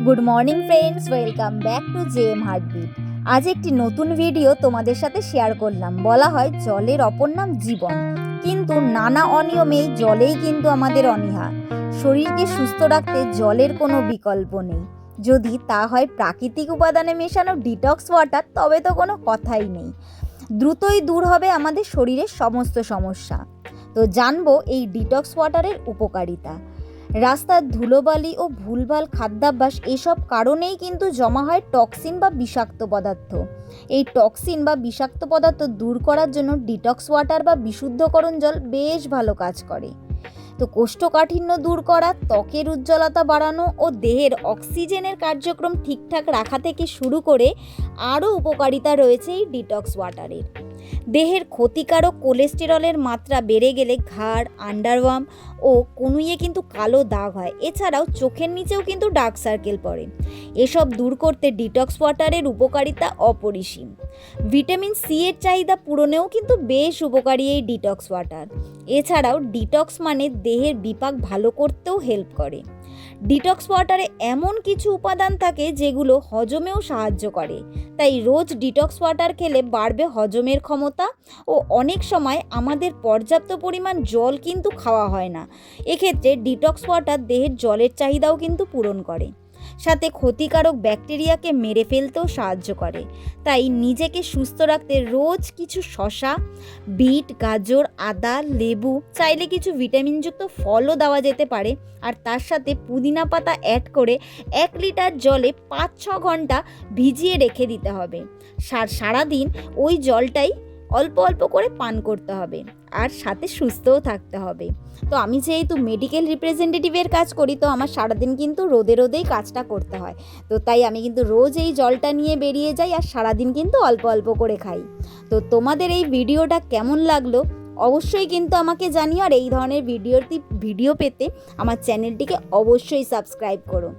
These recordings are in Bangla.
Good morning friends, welcome back to JM heartbeat. আজ একটি নতুন ভিডিও তোমাদের সাথে শেয়ার করলাম। বলা হয় জলের অপর নাম জীবন, কিন্তু নানা অনিয়মেই জলেই কিন্তু আমাদের অনীহা। শরীরকে সুস্থ রাখতে জলের কোনো বিকল্প নেই। যদি তা হয় প্রাকৃতিক উপাদানে মেশানো ডিটক্স ওয়াটার, তবে তো কোনো কথাই নেই। দ্রুতই দূর হবে আমাদের শরীরের সমস্ত সমস্যা। তো জানবো এই ডিটক্স ওয়াটারের উপকারিতা। রাস্তার ধুলোবালি ও ভুলভাল খাদ্যাভ্যাস এসব কারণেই কিন্তু জমা হয় টক্সিন বা বিষাক্ত পদার্থ। এই টক্সিন বা বিষাক্ত পদার্থ দূর করার জন্য ডিটক্স ওয়াটার বা বিশুদ্ধকরণ জল বেশ ভালো কাজ করে। তো কোষ্ঠকাঠিন্য দূর করা, ত্বকের উজ্জ্বলতা বাড়ানো ও দেহের অক্সিজেনের কার্যক্রম ঠিকঠাক রাখা থেকে শুরু করে আরও উপকারিতা রয়েছে এই ডিটক্স ওয়াটারের। দেহের ক্ষতিকারক কোলেস্টেরলের মাত্রা বেড়ে গেলে ঘাড়, আন্ডারওয়ার্ম ও কনুইয়ে কিন্তু কালো দাগ হয়। এছাড়াও চোখের নিচেও কিন্তু ডার্ক সার্কেল পড়ে। এসব দূর করতে ডিটক্স ওয়াটারের উপকারিতা অপরিসীম। ভিটামিন সি এর চাহিদা পূরণেও কিন্তু বেশ উপকারী এই ডিটক্স ওয়াটার। এছাড়াও ডিটক্স মানে দেহের বিপাক ভালো করতেও হেল্প করে। ডিটক্স ওয়াটারে এমন কিছু উপাদান থাকে যেগুলো হজমেও সাহায্য করে। তাই রোজ ডিটক্স ওয়াটার খেলে বাড়বে হজমের ক্ষমতা। ও অনেক সময় আমাদের পর্যাপ্ত পরিমাণ জল কিন্তু খাওয়া হয় না। এক্ষেত্রে ডিটক্স ওয়াটার দেহের জলের চাহিদাও কিন্তু পূরণ করে, সাথে ক্ষতিকারক ব্যাকটেরিয়াকে মেরে ফেলতেও সাহায্য করে। তাই নিজেকে সুস্থ রাখতে রোজ কিছু শসা, বিট, গাজর, আদা, লেবু, চাইলে কিছু ভিটামিনযুক্ত ফলও দেওয়া যেতে পারে। আর তার সাথে পুদিনা পাতা অ্যাড করে 1 লিটার জলে 5-6 ঘন্টা ভিজিয়ে রেখে দিতে হবে। সারাদিন ওই জলটাই অল্প অল্প করে পান করতে হবে, আর সাথে সুস্থও থাকতে হবে। তো আমি যেহেতু মেডিকেল রিপ্রেজেন্টেটিভের কাজ করি, তো আমার সারাদিন কিন্তু রোদেই কাজটা করতে হয়। তো তাই আমি কিন্তু রোজ এই জলটা নিয়ে বেরিয়ে যাই, আর সারাদিন কিন্তু অল্প অল্প করে খাই। তো তোমাদের এই ভিডিওটা কেমন লাগলো অবশ্যই কিন্তু আমাকে জানিও। আর এই ধরনের ভিডিও পেতে আমার চ্যানেলটিকে অবশ্যই সাবস্ক্রাইব করো।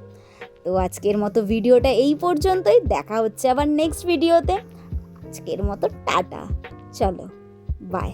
তো আজকের মতো ভিডিওটা এই পর্যন্তই। দেখা হচ্ছে আবার নেক্সট ভিডিওতে। আজকের মতো টাটা, চলো বাই।